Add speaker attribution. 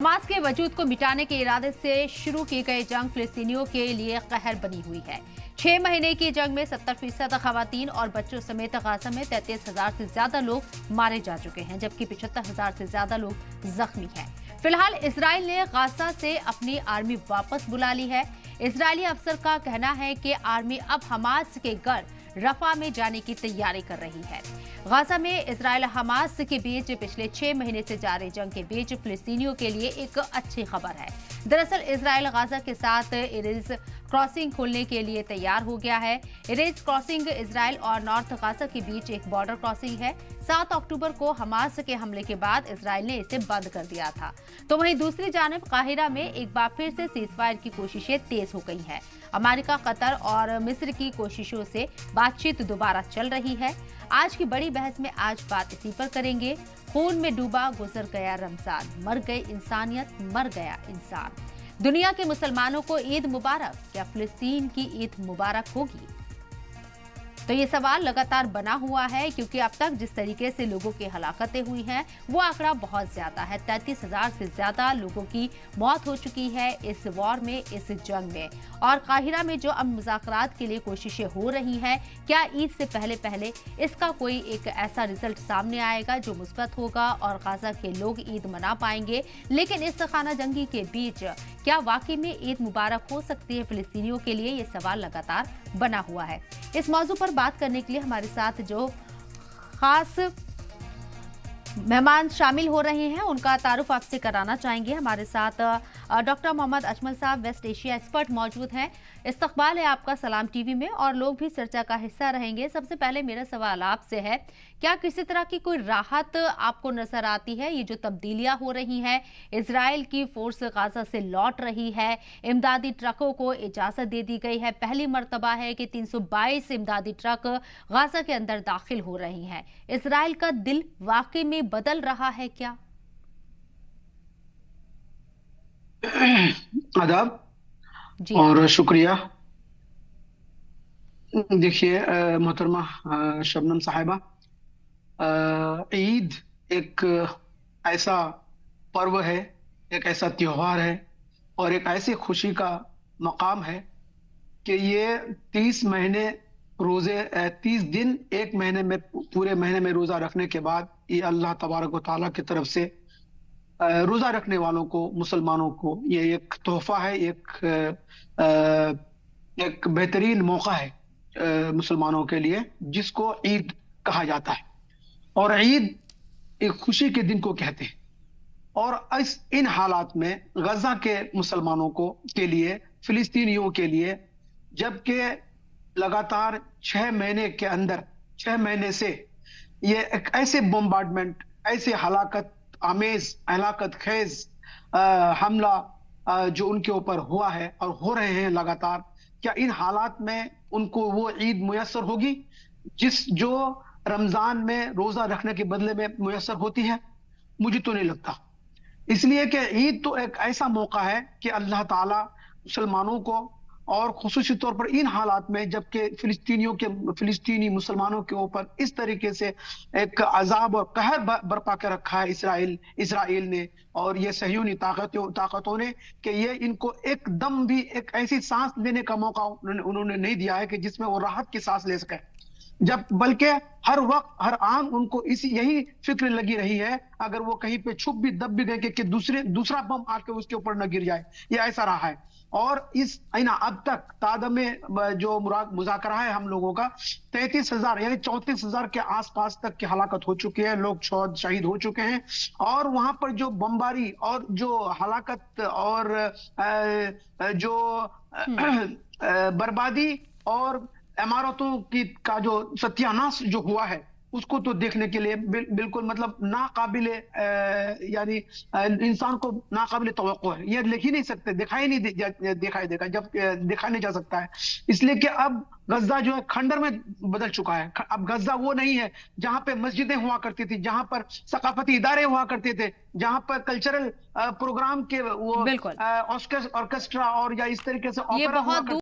Speaker 1: Hamas के वजूद को मिटाने के इरादे से शुरू की गई जंग फिलिस्तीनियों के लिए कहर बनी हुई है। 6 महीने की जंग में 70% खवातीन और बच्चों समेत गाजा में 33,000 से ज्यादा लोग मारे जा चुके हैं, जबकि 75,000 से ज्यादा लोग जख्मी हैं। फिलहाल इसराइल ने गाजा से अपनी आर्मी वापस बुला ली है। इजरायली अफसर का कहना है कि आर्मी अब हमास के घर रफा में जाने की तैयारी कर रही है। गाजा में इजराइल हमास के बीच पिछले 6 महीने से जारी जंग के बीच फिलिस्तीनियों के लिए एक अच्छी खबर है। दरअसल इजराइल गाजा के साथ इरेज क्रॉसिंग खोलने के लिए तैयार हो गया है। इरेज क्रॉसिंग इजराइल और नॉर्थ गाजा के बीच एक बॉर्डर क्रॉसिंग है। 7 अक्टूबर को हमास के हमले के बाद इजराइल ने इसे बंद कर दिया था। तो वहीं दूसरी जानब काहिरा में एक बार फिर से सीजफायर की कोशिशें तेज हो गई हैं। अमेरिका, कतर और मिस्र की कोशिशों से बातचीत दोबारा चल रही है। आज की बड़ी बहस में आज बात इसी पर करेंगे। खून में डूबा गुजर गया रमजान, मर गई इंसानियत, मर गया इंसान। दुनिया के मुसलमानों को ईद मुबारक। क्या फिलिस्तीन की ईद मुबारक होगी? तो ये सवाल लगातार बना हुआ है, क्योंकि अब तक जिस तरीके से लोगों की हलाकतें हुई हैं वो आंकड़ा बहुत ज्यादा है। 33,000 से ज्यादा लोगों की मौत हो चुकी है इस वॉर में, इस जंग में। और काहिरा में जो अब मुज़ाकरात के लिए कोशिशें हो रही हैं, क्या ईद से पहले पहले इसका कोई एक ऐसा रिजल्ट सामने आएगा जो मुस्बत होगा और गाजा के लोग ईद मना पाएंगे? लेकिन इस खाना जंगी के बीच क्या वाकई में ईद मुबारक हो सकती है फिलिस्तीनियों के लिए? ये सवाल लगातार बना हुआ है। इस मौजू पर बात करने के लिए हमारे साथ जो खास मेहमान शामिल हो रहे हैं उनका तारुफ आपसे कराना चाहेंगे। हमारे साथ डॉक्टर मोहम्मद अजमल साहब, वेस्ट एशिया एक्सपर्ट मौजूद हैं। इस्तकबाल है आपका सलाम टीवी में, और लोग भी चर्चा का हिस्सा रहेंगे। सबसे पहले मेरा सवाल आपसे है, क्या किसी तरह की कोई राहत आपको नजर आती है? ये जो तब्दीलियां हो रही हैं, इजराइल की फोर्स गाजा से लौट रही है, इमदादी ट्रकों को इजाजत दे दी गई है। पहली मर्तबा है कि 322 इमदादी ट्रक गाजा के अंदर दाखिल हो रही हैं। इजराइल का दिल वाकई में बदल रहा है क्या?
Speaker 2: आदाब
Speaker 1: जी
Speaker 2: और शुक्रिया। देखिए मोहतरमा शबनम साहिबा, ईद एक ऐसा पर्व है, एक ऐसा त्योहार है और एक ऐसी खुशी का मकाम है कि ये 30 महीने रोजे 30 दिन एक महीने में, पूरे महीने में रोजा रखने के बाद ये अल्लाह तबारक व तआला की तरफ से रोजा रखने वालों को, मुसलमानों को ये एक तोहफा है, एक बेहतरीन मौका है मुसलमानों के लिए, जिसको ईद कहा जाता है। और ईद एक खुशी के दिन को कहते हैं। और इन हालात में गजा के मुसलमानों को के लिए, फिलिस्तीनियों के लिए, जबकि लगातार 6 महीने के अंदर, 6 महीने से ये एक ऐसे बम्बार्डमेंट, ऐसे हलाकत खेज हमला जो उनके ऊपर हुआ है और हो रहे हैं लगातार, क्या इन हालात में उनको वो ईद मुयस्सर होगी जो रमजान में रोजा रखने के बदले में मुयस्सर होती है? मुझे तो नहीं लगता। इसलिए कि ईद तो एक ऐसा मौका है कि अल्लाह ताला मुसलमानों को, और खुसूसी तौर पर इन हालात में जबकि फिलिस्तीनी मुसलमानों के ऊपर इस तरीके से एक अजाब और कहर बरपा के रखा है इसराइल ने और ये सहयूनी ताकतों ने, कि ये इनको एकदम भी एक ऐसी सांस लेने का मौका उन्होंने नहीं दिया है कि जिसमें वो राहत की सांस ले सके। बल्कि हर वक्त, हर आन उनको यही फिक्र लगी रही है, अगर वो कहीं पे छुप भी दब भी गए कि दूसरा बम आके उसके ऊपर न गिर जाए। ये ऐसा रहा है। और अब तक तादम जो मुज़ाकरा है हम लोगों का, 33,000 यानी 34,000 के आसपास तक की हलाकत हो चुकी है, लोग शहीद हो चुके हैं। और वहां पर जो बमबारी और जो हलाकत और जो बर्बादी और इमारतों का जो सत्यानाश जो हुआ है, उसको तो देखने के लिए बिल्कुल मतलब नाकाबिले यानी इंसान को नाकाबिले तवक्को है। ये लिख ही नहीं सकते, दिखाई नहीं देखा नहीं जा सकता है। इसलिए कि अब गजा जो है खंडर में बदल चुका है। अब गजा वो नहीं है जहां पे मस्जिदें हुआ करती थी, जहां पर सकाफती इदारे हुआ करते थे, जहां पर कल्चरल प्रोग्राम के वो
Speaker 1: बिल्कुल,
Speaker 2: ऑर्केस्ट्रा और या इस तरीके से
Speaker 1: ये
Speaker 2: ओपेरा हुआ
Speaker 1: बहुत